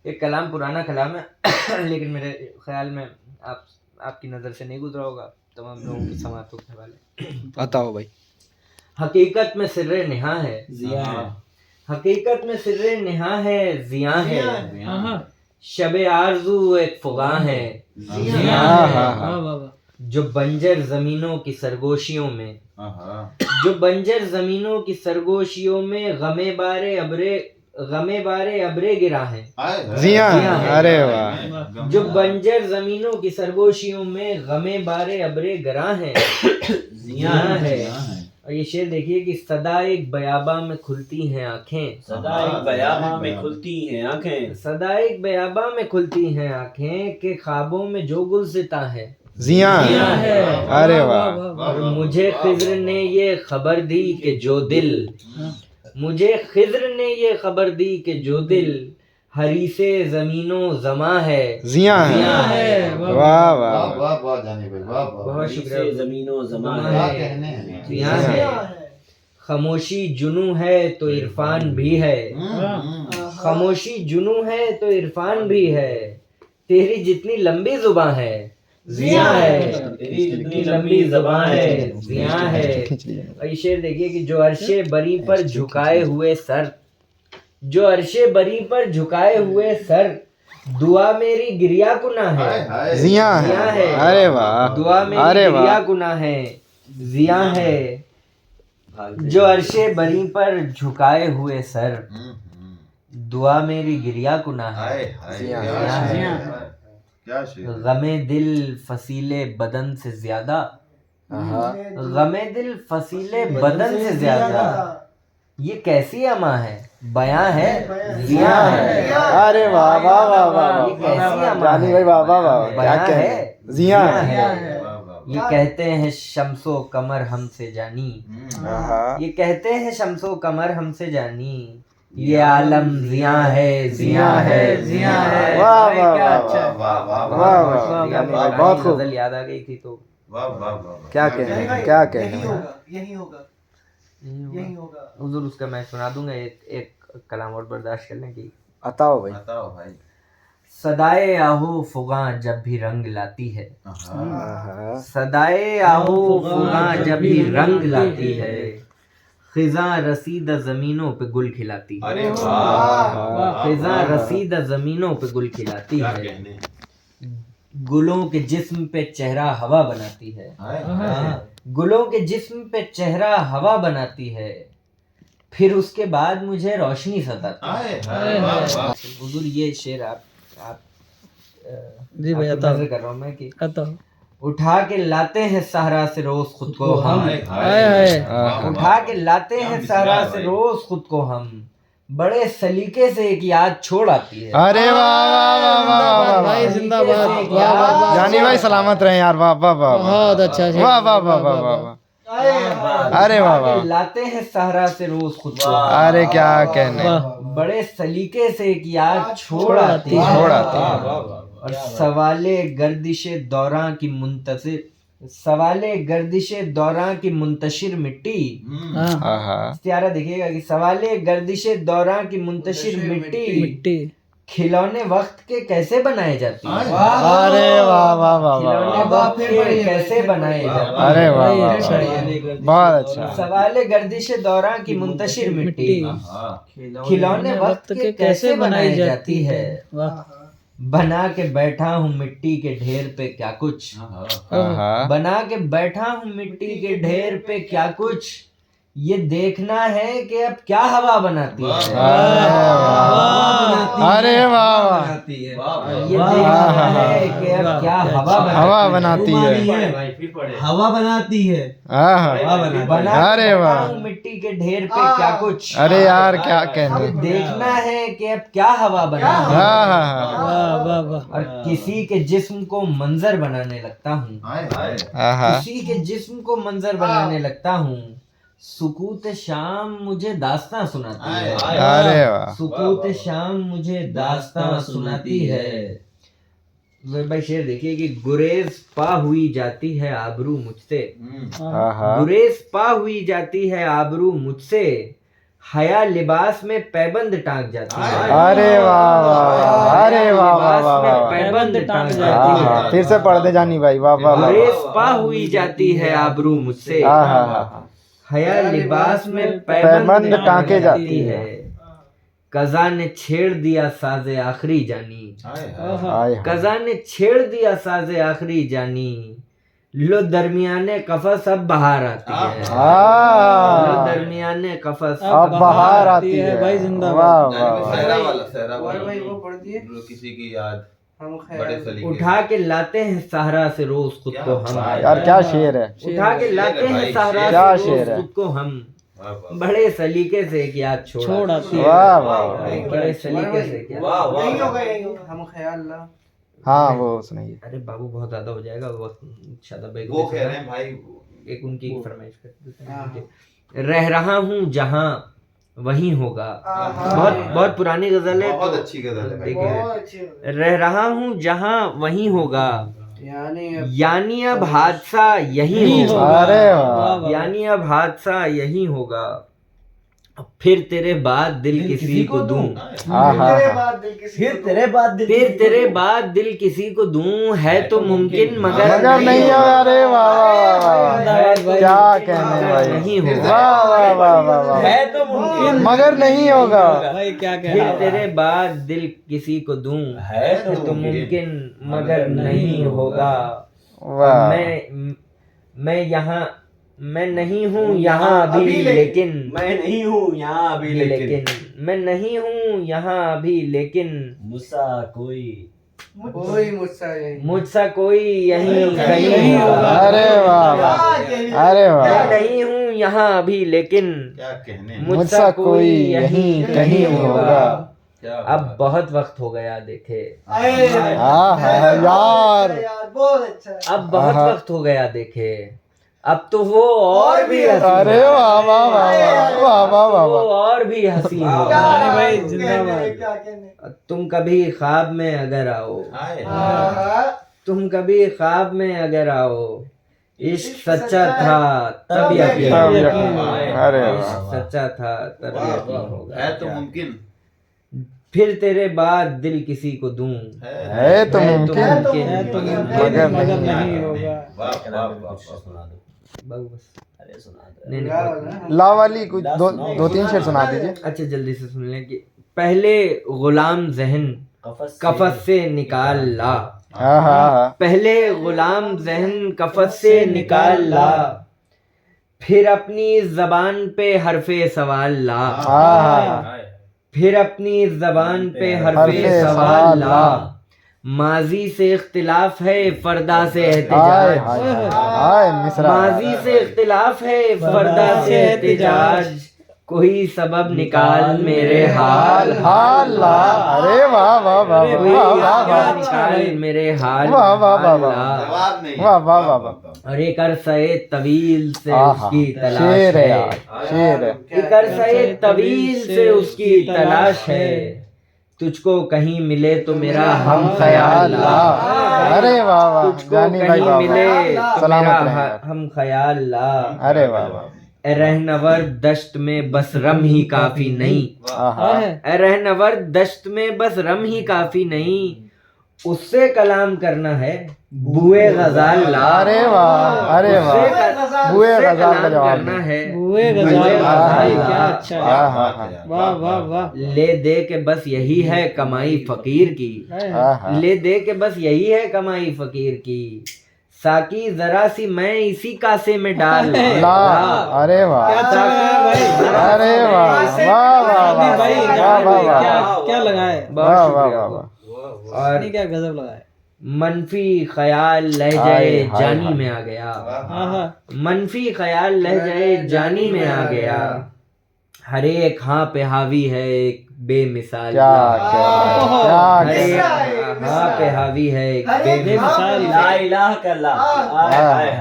एक कलाम पुराना कलाम है लेकिन मेरे ख्याल में आपकी नज़र से नहीं गुजरा होगा, तमाम लोगों की समातों के हवाले। बताओ भाई। हकीकत में सिर्रे निहा है, जिया है, हकीकत में सिर्रे निहा है, जिया है, शबे आरज़ू एक फ़ुगा है, जिया है। जो बंजर ज़मीनों की सरगोशियों में, जो बंजर ज़मीनों की सरगोशियों में गमे बारे अबरे गिरा है, जिया है। अरे वाह। जो बंजर ज़मीनों की सरगोशियों में गमे बारे अबरे गिरा है, जिया है। और ये शेर देखिए कि सदा एक बयाबा में खुलती हैं आँखें, सदा एक बयाबा में खुलती हैं आँखें, सदा एक बयाबा में खुलती हैं आँखें के ख्वाबों में जो गुलसिता है, जिया है। अरे वाह। और मुझे खिज़्र ने ये खबर दी कि जो दिल, मुझे खिज़्र ने ये खबर दी कि जो दिल हरीसे ज़मीनों ज़मा है, जिया है। वाह वाह वाह वाह जानी भाई, वाह वाह। बहुत शुक्रिया। हरीसे ज़मीनों ज़मा क्या है, कहने हैं। जिया है। खामोशी जुनू है तो इरफान भी है, खामोशी जुनू है तो इरफान भी है, तेरी जितनी लंबी जुबान है, जिया है। तेरी जितनी लंबी ज़बान है, जिया है। और ये शेर देखिए कि जो अर्शे बरी पर झुकाए हुए सर, जो अर्शे बरी पर झुकाए हुए सर, दुआ मेरी गिरिया कुना है, जिया है। अरे वाह। दुआ मेरी अरे गिरिया वाह। कुना है, जिया है। जो अर्शे बरी पर झुकाए हुए सर, दुआ मेरी गिरिया कुना है, जिया है। क्या शेर। गमे दिल फसीले बदन से ज्यादा, गमे दिल फसीले बदन से ज्यादा, ये कैसी अमा है, बयां है, जिया है। अरे वाह वाह वाह वाह। ये कैसी अमा जानी है, भाई वाह वाह वाह। क्या बयां कहने। है, जिया है। ये कहते हैं शम्सो कमर हमसे जानी, ये कहते हैं शम्सो कमर हमसे जानी, ये आलम जिया है, जिया है, जिया है। वाह वाह क्या वाह अच्छा है। वाह वाह वाह। जानी भाई बहुत खूब। गजल याद आ गई थी तो वाह वाह वाह। क्या कहने, क्या कहने। यही होगा। हुजूर उसका मैं सुना दूंगा, एक कलाम और बर्दाश्त कर लें कि बताओ भाई। बताओ भाई। सदाए आहो फुगा जब भी रंग लाती है, आहा। सदाए आहो फुगा जब भी रंग लाती है, खिजा रसीदा जमीनों पे गुल खिलाती है, अरे वाह। खिजा रसीदा जमीनों पे गुल खिलाती क्या है, कहने। गुलों के जिस्म पे चेहरा हवा बनाती है, गुलों के जिस्म पे चेहरा हवा बनाती है, फिर उसके बाद मुझे रोशनी सताती है। हुजूर ये शेर आप जी भैया नजर कर रहा हूँ मैं कि उठा के लाते हैं सहरा से रोज खुद को हम, उठा के लाते हैं सहरा से रोज खुद को हम, बड़े सलीके से एक याद छोड़ आती है। अरे वाह वाह वाह वाह वाह भाई जिंदाबाद। वाह, वाह, वाह। जानी भाई सलामत रहे यार। वाह वाह वाह। बहुत अच्छा शेर। वाह वाह वाह वाह वाह वाह। अरे वाह वाह। लाते हैं सहरा से रोज खुद को, अरे क्या कहने। बड़े सलीके से एक याद छोड़ आती है, छोड़ आती है। और सवाले गर्दिशे दौरां की मुंतशिर, सवाले गर्दिशे दौरां की मुंतशिर मिट्टी, आहा। इस्तियारा देखिएगा कि सवाले गर्दिशे दौरां की मुंतशिर मिट्टी, खिलौने वक्त के कैसे बनाए जाते हैं, अरे वाह वाह वाह खिलौने वाह। वक्त के कैसे बनाए जाते हैं, अरे वाह वाह वाह। बहुत अच्छा। सवाले गर्दिशे दौरां की मुंतशिर मिट्टी, खिलौने वक्त के कैसे बनाई जाती है, बना के बैठा हूँ मिट्टी के ढेर पे क्या कुछ, आहा। बना के बैठा हूँ मिट्टी के ढेर पे क्या कुछ, ये देखना है कि अब क्या हवा बनाती है, अरे वाह वाह। ये देखना है कि अब क्या हवा बनाती है। हवा बनाती है। आहा। बना अरे के वाह। बैठा हूँ मिट्टी के ढेर पे क्या कुछ, अरे यार क्या ये कहने। देखना है कि अब क्या हवा बनाती है, आहा। और किसी के जिस्म को मंजर बनाने लगता हूँ, आहा। किसी के जिस्म को मंजर बनाने लगता हूँ, सुकूत शाम मुझे दास्तां सुनाती है, अरे वाह। सुकूत शाम मुझे दास्तां सुनाती है। भाई शेर देखिए कि गुरेज पा हुई जाती है आबरू मुझसे, आहा। गुरेज पा हुई जाती है आबरू मुझसे, हया लिबास में पैबंद टांग जाती है। अरे वाह वाह, अरे वाह वाह वाह वाह, पैबंद टांग हाँ जाती हाँ, है। फिर से पढ़ दे जानी भाई, वाह वाह वाह, रेस पा हुई जाती है आबरू मुझसे। हाँ हाँ हाँ, हया लिबास में पैबंद पैबंद टांके टांग जाती जाती है। कज़ा ने छेड़ दिया साज़े आखिरी जानी, हाय हाय हाय हाय, कज़ा ने छेड़ दिया साज़े आखिरी जानी, लो दरमियाने कफस अब बाहर आती है। लो हाँ, दरमियाने कफस अब बाहर आती है भाई, जिंदाबाद। वाह वाह जानी वाह, भाई, सहरा वाला, सहरा और वाला। भाई वो पढ़ दिए किसी की याद हम बड़े ख्याल सलीके उठा के लाते हैं सहरा से रोज खुद क्या को हम। बात यार क्या शेर है, उठा के लाते हैं सहरा क्या से शेर रोज है। खुद को हम। वाह वाह बड़े सलीके से एक याद छोड़ आती है। वाह वाह वाह, बड़े सलीके से एक याद। वाह वाह यही होगा यही होगा हम ख्याल ला हाँ वो सुनाइए, अरे बाबू बहुत ज्यादा हो जाएगा वक्त। शादा बेगम वो ने कह सुना। रहे हैं भाई, एक उनकी फरमाइश कर देते हैं। रह रहा हूँ जहाँ वहीं होगा। बहुत बहुत पुरानी गजल है। बहुत तो अच्छी गजल है भाई। देखिए, बहुत अच्छी होगा। रह रहा हूँ जहाँ वहीं होगा, यानी यानी अब हादसा यही होगा। अरे वाह, यानी अब हादसा यही होगा, फिर तेरे बाद दिल किसी को दूं। हाँ हाँ तेरे हाँ, बाद दिल किसी फिर तेरे बाद दिल फिर तेरे बाद दिल किसी को दूं, है तो मुमकिन मगर मगर नहीं है, अरे वाह वाह वाह वाह, क्या कहने भाई, नहीं होगा। वाह वाह वाह वाह वाह, है तो मुमकिन मगर नहीं होगा, भाई क्या फिर तेरे बाद दिल किसी को दूं, है तो मुमकिन मगर नहीं होगा। वाह, मैं नहीं हूँ यहाँ अभी लेकिन, मैं नहीं हूँ यहाँ अभी लेकिन मैं नहीं हूँ यहाँ अभी लेकिन, मुझसा कोई मुझसा कोई यहीं कहीं होगा। अरे वाह वाह, अरे मैं वाह, नहीं हूँ यहाँ अभी लेकिन, क्या कहने हैं। मुझसा कोई यहीं कहीं होगा। क्या अब बहुत वक्त हो गया देखे, हाँ हाँ यार, बहुत अच्छा अब बहुत आहा। वक्त हो गया देखे, अब तो वो और भी हसीन अरे है। वाह वाह वाह वाह वाह वाह वो वाह, और भी हसीन होगा। भाई जिंदाबाद तुम कभी ख्वाब में अगर आओ, हाय हाय। तुम कभी ख्वाब में अगर आओ, इश्क सच्चा था तब यकीन तब होगा। यकीन, अरे वाह, इश्क सच्चा था तब वाह, यकीन वाह, होगा। है तो मुमकिन फिर तेरे बाद दिल किसी को दूं, है तो है मुमकिन मगर नहीं होगा। वाह वाह वाह। बस अरे सुना दो नहीं, नहीं, ला वाली कुछ दो तीन शेर सुना दीजिए। अच्छा जल्दी से सुन लें कि पहले गुलाम जहन कफस से निकाल ला, हाँ हाँ हाँ, पहले गुलाम जहन कफस से निकाल ला, फिर अपनी जबान पे हरफे सवाल ला, हाँ हाँ, फिर अपनी जबान पे हरफे हरफे सवाल सवाल ला, ला। माजी से इख्तिलाफ है फरदा से हाय एहतिजाज, हाय हाय, मिसरा, माजी से इख्तिलाफ है फरदा से एहतिजाज, कोई सबब निकाल मेरे हाल, हाल ला, अरे वाह वाह वाह कोई वाह वाह वाह, सबब निकाल मेरे हाल, वाह, वाह, वाह, वाह। ला। जवाब नहीं। वाह, वाह, वाह, वाह। और एक अरसे तवील से आहा, उसकी तलाश शेर है है, यार, शेर है, एक अरसे तवील से उसकी तलाश है, तुझको कहीं मिले तो मेरा हम ख्याल ला, अरे वाह वाह, तुझको जानी भाई कहीं वाह मिले वाह, तो सलामत मेरा रहें। हम ख्याल ला। अरे वाह वाह, ए रहनवर दश्त में बस रम ही काफी नहीं, आहा, ए रहनवर दश्त में बस रम ही काफी नहीं, उससे कलाम करना है बुए गजाल ला। अरे वाह, अरे वाह, बुए उससे गजाल का कलाम जवाब करना नहीं। है बुए बुए गजाल, गजाल क्या ला। अच्छा है। आहा, वाह वाह वाह, ले दे के बस यही है कमाई फकीर की, आहा, ले दे के बस यही है कमाई फकीर की, साकी जरा सी मैं इसी कासे में डाल ला, अरे वाह, अच्छा लगाया भाई, अरे वाह वाह वाह वाह, भाई वाह वाह वाह, क्या लगाए, वाह वाह वाह वाह, और क्या गजब लगाए। मनफी ख्याल लहजाए हाय, हाय, जानी हाय। में आ गया, आहा, मनफी ख्याल लहजाए जानी में आ गया, हर एक हाँ पे हावी है एक बेमिसाल क्या ला। क्या हर क्या एक क्या, हाँ पे हावी है एक बेमिसाल बेमिसाल ला इलाहा का ला। हाँ। हाय हाय।